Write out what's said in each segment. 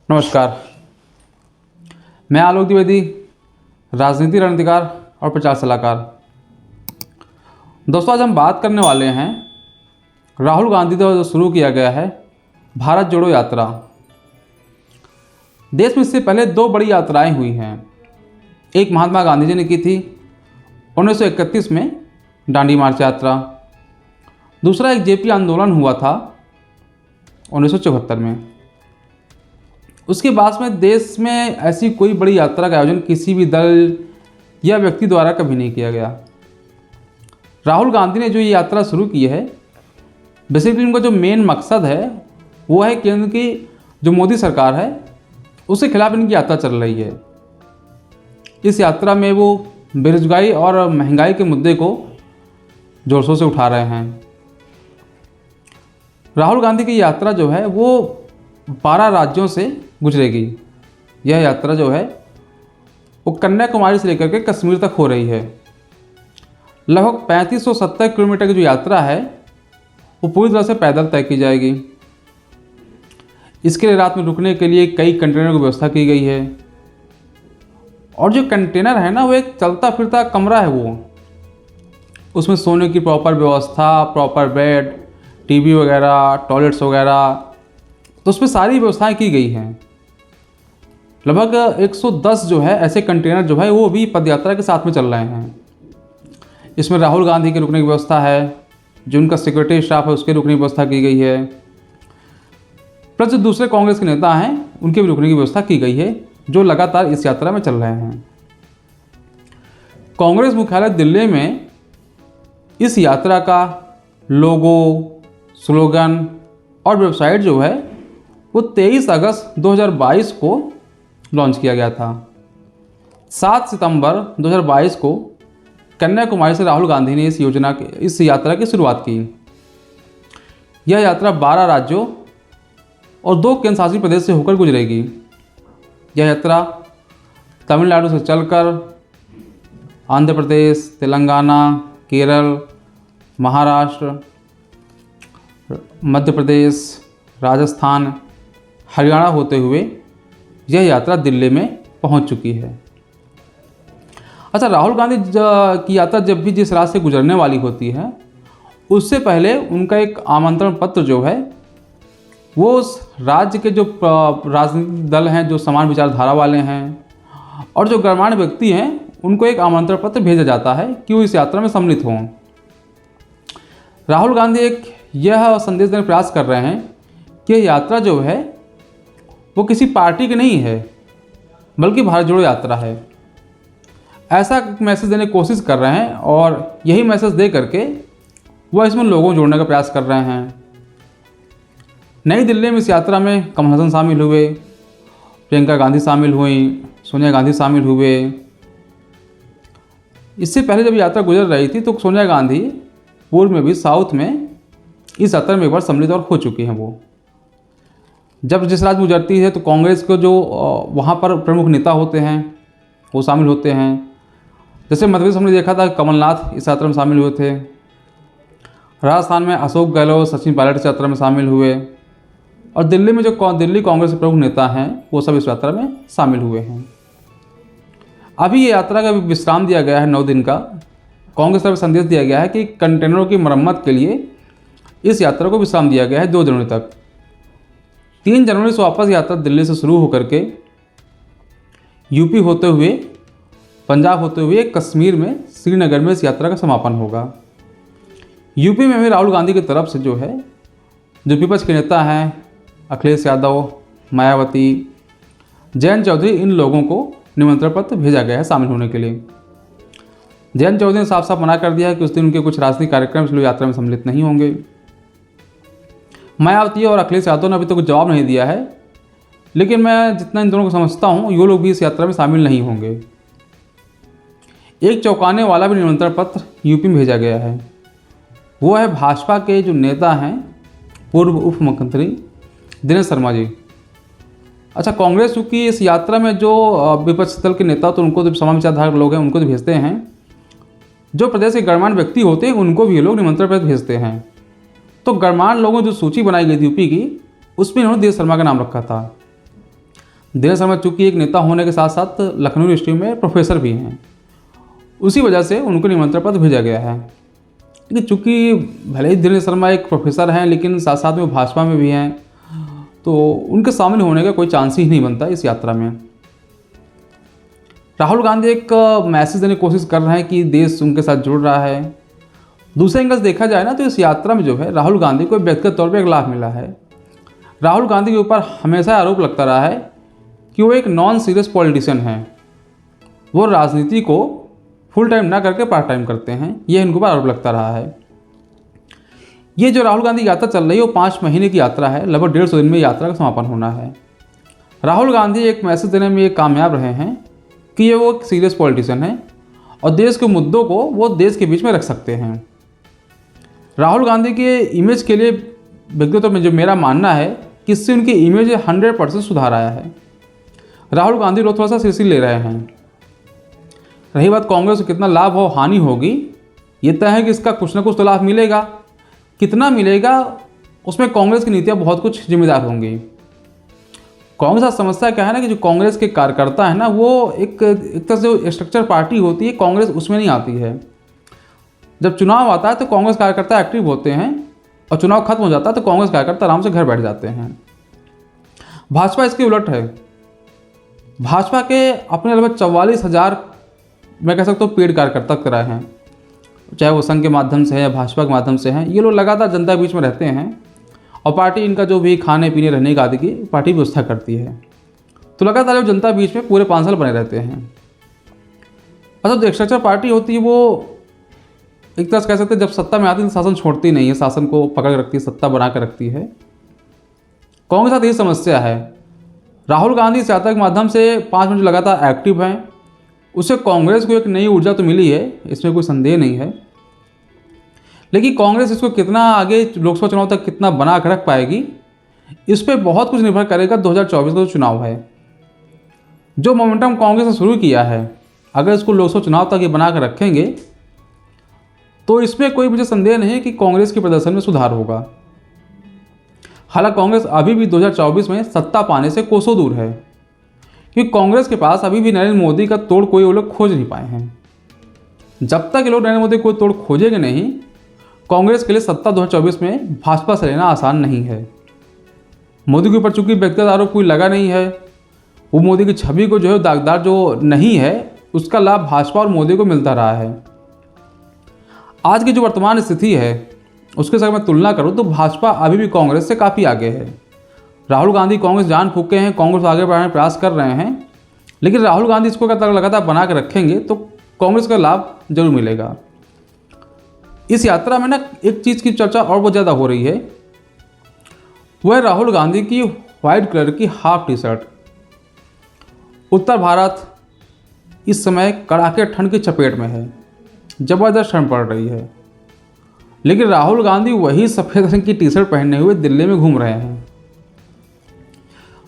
नमस्कार। मैं आलोक द्विवेदी, राजनीति रणनीतिकार और प्रचार सलाहकार। दोस्तों, आज हम बात करने वाले हैं राहुल गांधी द्वारा जो शुरू किया गया है भारत जोड़ो यात्रा। देश में इससे पहले दो बड़ी यात्राएं हुई हैं। एक महात्मा गांधी जी ने की थी 1931 में दांडी मार्च यात्रा। दूसरा एक जेपी आंदोलन हुआ था 1974 में। उसके बाद में देश में ऐसी कोई बड़ी यात्रा का आयोजन किसी भी दल या व्यक्ति द्वारा कभी नहीं किया गया। राहुल गांधी ने जो ये यात्रा शुरू की है, बेसिकली उनका जो मेन मकसद है वो है केंद्र की जो मोदी सरकार है उसके खिलाफ इनकी यात्रा चल रही है। इस यात्रा में वो बेरोजगारी और महंगाई के मुद्दे को जोर शोर से उठा रहे हैं। राहुल गांधी की यात्रा जो है वो 12 राज्यों से गुजरेगी। यह यात्रा जो है वो कन्याकुमारी से लेकर के कश्मीर तक हो रही है। लगभग 3570 किलोमीटर की जो यात्रा है वो पूरी तरह से पैदल तय की जाएगी। इसके लिए रात में रुकने के लिए कई कंटेनर की व्यवस्था की गई है। और जो कंटेनर है ना, वो एक चलता फिरता कमरा है। वो उसमें सोने की प्रॉपर व्यवस्था, प्रॉपर बेड, टीवी वगैरह, टॉयलेट्स वगैरह, तो उसमें सारी व्यवस्थाएं की गई हैं। लगभग 110 जो है ऐसे कंटेनर जो है वो भी पदयात्रा के साथ में चल रहे हैं। इसमें राहुल गांधी के रुकने की व्यवस्था है, जो उनका सिक्योरिटी स्टाफ है उसके रुकने की व्यवस्था की गई है, प्लस जो दूसरे कांग्रेस के नेता हैं उनके भी रुकने की व्यवस्था की गई है, जो लगातार इस यात्रा में चल रहे हैं। कांग्रेस मुख्यालय दिल्ली में इस यात्रा का लोगो, स्लोगन और वेबसाइट जो है वो 23 अगस्त 2022 को लॉन्च किया गया था। 7 सितंबर 2022 को कन्याकुमारी से राहुल गांधी ने इस यात्रा की शुरुआत की। यह यात्रा 12 राज्यों और 2 केंद्र शासित प्रदेश से होकर गुजरेगी। यह यात्रा तमिलनाडु से चलकर आंध्र प्रदेश, तेलंगाना, केरल, महाराष्ट्र, मध्य प्रदेश, राजस्थान, हरियाणा होते हुए यह यात्रा दिल्ली में पहुंच चुकी है। अच्छा, राहुल गांधी की यात्रा जब भी जिस रास्ते से गुजरने वाली होती है उससे पहले उनका एक आमंत्रण पत्र जो है वो उस राज्य के जो राजनीतिक दल हैं, जो समान विचारधारा वाले हैं और जो गणमान्य व्यक्ति हैं, उनको एक आमंत्रण पत्र भेजा जाता है कि वो इस यात्रा में सम्मिलित हों। राहुल गांधी एक यह संदेश देने का प्रयास कर रहे हैं कि यह यात्रा जो है वो किसी पार्टी की नहीं है, बल्कि भारत जोड़ो यात्रा है। ऐसा मैसेज देने की कोशिश कर रहे हैं और यही मैसेज दे करके वह इसमें लोगों को जोड़ने का प्रयास कर रहे हैं। नई दिल्ली में इस यात्रा में कमल हसन शामिल हुए, प्रियंका गांधी शामिल हुई, सोनिया गांधी शामिल हुए। इससे पहले जब यात्रा गुजर रही थी तो सोनिया गांधी पूर्व में भी साउथ में इस यात्रा में एक बार सम्मिलित और हो चुकी हैं। वो जब जिस राज्य में गुजरती है तो कांग्रेस को जो वहाँ पर प्रमुख नेता होते हैं वो शामिल होते हैं। जैसे मध्य प्रदेश हमने देखा था कमलनाथ इस यात्रा में शामिल हुए थे। राजस्थान में अशोक गहलोत, सचिन पायलट इस यात्रा में शामिल हुए और दिल्ली में जो दिल्ली कांग्रेस के प्रमुख नेता हैं वो सब इस यात्रा में शामिल हुए हैं। अभी ये यात्रा का विश्राम दिया गया है 9 दिन का। कांग्रेस तरफ संदेश दिया गया है कि कंटेनरों की मरम्मत के लिए इस यात्रा को विश्राम दिया गया है 2 जनवरी तक। 3 जनवरी से वापस यात्रा दिल्ली से शुरू होकर के यूपी होते हुए, पंजाब होते हुए कश्मीर में श्रीनगर में इस यात्रा का समापन होगा। यूपी में भी राहुल गांधी की तरफ से जो है, जो विपक्ष के नेता हैं अखिलेश यादव, मायावती, जयंत चौधरी, इन लोगों को निमंत्रण पत्र भेजा गया है शामिल होने के लिए। जयंत चौधरी ने साफ साफ मना कर दिया है कि उस दिन उनके कुछ राजनीतिक कार्यक्रम इसलिए यात्रा में सम्मिलित नहीं होंगे। मायावती और अखिलेश यादव ने अभी तक कुछ जवाब नहीं दिया है, लेकिन मैं जितना इन दोनों को समझता हूँ ये लोग भी इस यात्रा में शामिल नहीं होंगे। एक चौंकाने वाला भी निमंत्रण पत्र यूपी में भेजा गया है। वो है भाजपा के जो नेता हैं, पूर्व उप मुख्यमंत्री दिनेश शर्मा जी। अच्छा, कांग्रेस चूँकि इस यात्रा में जो विपक्ष दल के नेता तो उनको, जो समान विचारधारा लोग हैं उनको तो भेजते हैं, जो प्रदेश के गणमान्य व्यक्ति होते हैं उनको भी ये लोग निमंत्रण पत्र भेजते हैं। तो गणमान्य लोगों जो सूची बनाई गई थी यूपी की, उसमें इन्होंने दिनेश शर्मा का नाम रखा था। दिनेश शर्मा चूँकि एक नेता होने के साथ साथ लखनऊ यूनिवर्सिटी में प्रोफेसर भी हैं, उसी वजह से उनको निमंत्रण पत्र भेजा गया है। लेकिन चूँकि भले ही दिनेश शर्मा एक प्रोफेसर हैं लेकिन साथ साथ में भाजपा में भी हैं, तो उनके शामिल होने का कोई चांस ही नहीं बनता इस यात्रा में। राहुल गांधी एक मैसेज देने की कोशिश कर रहे हैं कि देश उनके साथ जुड़ रहा है। दूसरे एंगल से देखा जाए ना तो इस यात्रा में जो है राहुल गांधी को व्यक्तिगत तौर पर एक लाभ मिला है। राहुल गांधी के ऊपर हमेशा आरोप लगता रहा है कि वो एक नॉन सीरियस पॉलिटिशियन हैं, वो राजनीति को फुल टाइम ना करके पार्ट टाइम करते हैं, ये इनके ऊपर आरोप लगता रहा है। ये जो राहुल गांधी यात्रा चल रही है वो 5 महीने की यात्रा है, लगभग 150 दिन में यात्रा का समापन होना है। राहुल गांधी एक मैसेज देने में ये कामयाब रहे हैं कि ये वो एक सीरियस पॉलिटिशियन है और देश के मुद्दों को वो देश के बीच में रख सकते हैं। राहुल गांधी के इमेज के लिए व्यक्तिगत तौर में जो मेरा मानना है कि इससे उनकी इमेज 100% सुधार आया है। राहुल गांधी लोग थोड़ा सा सीरियसली ले रहे हैं। रही बात कांग्रेस को कितना लाभ हो हानि होगी, ये तय है कि इसका कुछ ना कुछ तो लाभ मिलेगा। कितना मिलेगा उसमें कांग्रेस की नीतियाँ बहुत कुछ जिम्मेदार होंगी। कांग्रेस का समस्या क्या है ना कि जो कांग्रेस के कार्यकर्ता है ना वो एक तरह से जो स्ट्रक्चर पार्टी होती है, कांग्रेस उसमें नहीं आती है। जब चुनाव आता है तो कांग्रेस कार्यकर्ता एक्टिव होते हैं और चुनाव खत्म हो जाता है तो कांग्रेस कार्यकर्ता आराम से घर बैठ जाते हैं। भाजपा इसके उलट है। भाजपा के अपने लगभग 44,000 मैं कह सकता हूँ पेड कार्यकर्ता कराए हैं, चाहे वो संघ के माध्यम से है या भाजपा के माध्यम से हैं। ये लोग लगातार जनता के बीच में रहते हैं और पार्टी इनका जो भी खाने पीने रहने का आदि की पार्टी व्यवस्था करती है, तो लगातार जो जनता बीच में पूरे 5 साल बने रहते हैं। अच्छा, जो स्ट्रक्चर पार्टी होती है वो एक तरह से कह सकते हैं जब सत्ता में आती है तो शासन छोड़ती नहीं है, शासन को पकड़ के रखती है, सत्ता बना कर रखती है। कांग्रेस के साथ यही समस्या है। राहुल गांधी इस यात्रा के माध्यम से 5 महीने लगातार एक्टिव हैं, उससे कांग्रेस को एक नई ऊर्जा तो मिली है, इसमें कोई संदेह नहीं है। लेकिन कांग्रेस इसको कितना आगे लोकसभा चुनाव तक कितना बना कर रख पाएगी, इस पर बहुत कुछ निर्भर करेगा 2024 का जो चुनाव है। जो मोमेंटम कांग्रेस ने शुरू किया है, अगर इसको लोकसभा चुनाव तक ये बना कर रखेंगे तो इसमें कोई मुझे संदेह नहीं है कि कांग्रेस के प्रदर्शन में सुधार होगा। हालांकि कांग्रेस अभी भी 2024 में सत्ता पाने से कोसों दूर है, क्योंकि कांग्रेस के पास अभी भी नरेंद्र मोदी का तोड़ कोई वो लोग खोज नहीं पाए हैं। जब तक ये लोग नरेंद्र मोदी को तोड़ खोजेंगे नहीं, कांग्रेस के लिए सत्ता 2024 में भाजपा से लेना आसान नहीं है। मोदी के ऊपर चूंकि व्यक्तिगत आरोप कोई लगा नहीं है, वो मोदी की छवि को जो है दागदार जो नहीं है, उसका लाभ भाजपा और मोदी को मिलता रहा है। आज की जो वर्तमान स्थिति है उसके साथ मैं तुलना करूँ तो भाजपा अभी भी कांग्रेस से काफ़ी आगे है। राहुल गांधी कांग्रेस जान फूंक के हैं, कांग्रेस आगे बढ़ाने का प्रयास कर रहे हैं, लेकिन राहुल गांधी इसको लगातार बना कर रखेंगे तो कांग्रेस का लाभ जरूर मिलेगा। इस यात्रा में ना एक चीज़ की चर्चा और बहुत ज़्यादा हो रही है, वह है राहुल गांधी की वाइट कलर की हाफ टी शर्ट। उत्तर भारत इस समय कड़ाके ठंड की चपेट में है, जबरदस्त ठंड पड़ रही है, लेकिन राहुल गांधी वही सफ़ेद रंग की टी शर्ट पहने हुए दिल्ली में घूम रहे हैं।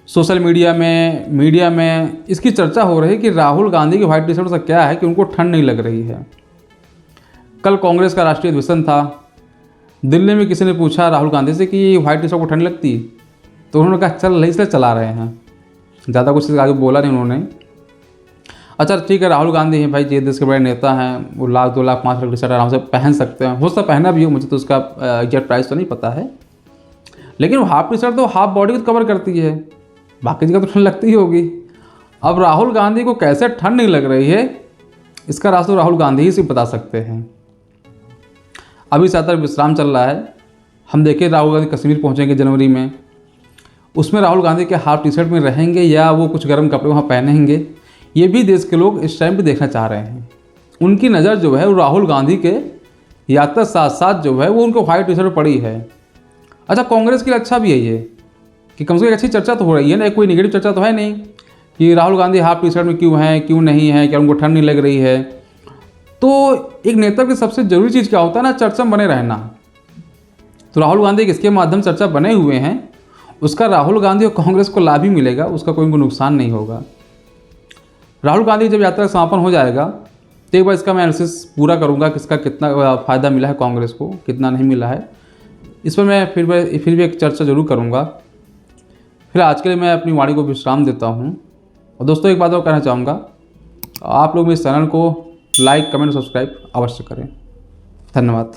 सोशल मीडिया में इसकी चर्चा हो रही है कि राहुल गांधी की व्हाइट टी शर्ट से क्या है कि उनको ठंड नहीं लग रही है। कल कांग्रेस का राष्ट्रीय अधिवेशन था, दिल्ली में किसी ने पूछा राहुल गांधी से कि व्हाइट टी शर्ट को ठंड लगती, तो उन्होंने कहा चल इसलिए चला रहे हैं। ज़्यादा कुछ आगे बोला नहीं उन्होंने। अच्छा ठीक है, राहुल गांधी हैं भाई, ये देश के बड़े नेता हैं, वो 1 लाख 2 लाख 5 लाख टी शर्ट आराम से पहन सकते हैं, हो सकता पहना भी हो, मुझे तो उसका एग्जैक्ट प्राइस तो नहीं पता है, लेकिन वो हाफ टी शर्ट तो हाफ बॉडी को कवर करती है, बाकी जगह तो ठंड लगती ही होगी। अब राहुल गांधी को कैसे ठंड नहीं लग रही है, इसका राज तो राहुल गांधी ही से बता सकते हैं। अभी ज़्यादातर विश्राम चल रहा है, हम देखें राहुल गांधी कश्मीर पहुंचेंगे जनवरी में, उसमें राहुल गांधी के हाफ टी शर्ट में रहेंगे या वो कुछ गर्म कपड़े वहाँ पहनेंगे, ये भी देश के लोग इस टाइम पे देखना चाह रहे हैं। उनकी नज़र जो है वो राहुल गांधी के यात्रा साथ साथ जो है वो उनको व्हाइट टी शर्ट पड़ी है। अच्छा, कांग्रेस के लिए अच्छा भी है ये कि कम से कम अच्छी चर्चा तो हो रही है ना, कोई नेगेटिव चर्चा तो है नहीं कि Rahul Gandhi half T shirt में क्यों हैं, क्यों नहीं है, क्या उनको ठंड नहीं लग रही है। तो एक नेता की सबसे ज़रूरी चीज़ क्या होता है ना, चर्चा में बने रहना। तो राहुल गांधी इसके माध्यम चर्चा बने हुए हैं, उसका राहुल गांधी और कांग्रेस को लाभ ही मिलेगा, उसका कोई उनको नुकसान नहीं होगा। राहुल गांधी जब यात्रा का समापन हो जाएगा तो एक बार इसका मैं एनालिसिस पूरा करूंगा, किसका कितना फ़ायदा मिला है कांग्रेस को, कितना नहीं मिला है, इस पर मैं फिर भी एक चर्चा जरूर करूंगा। फिलहाल आज के लिए मैं अपनी वाणी को विश्राम देता हूँ। और दोस्तों एक बात और कहना चाहूँगा, आप लोग इस चैनल को लाइक, कमेंट, सब्सक्राइब अवश्य करें। धन्यवाद।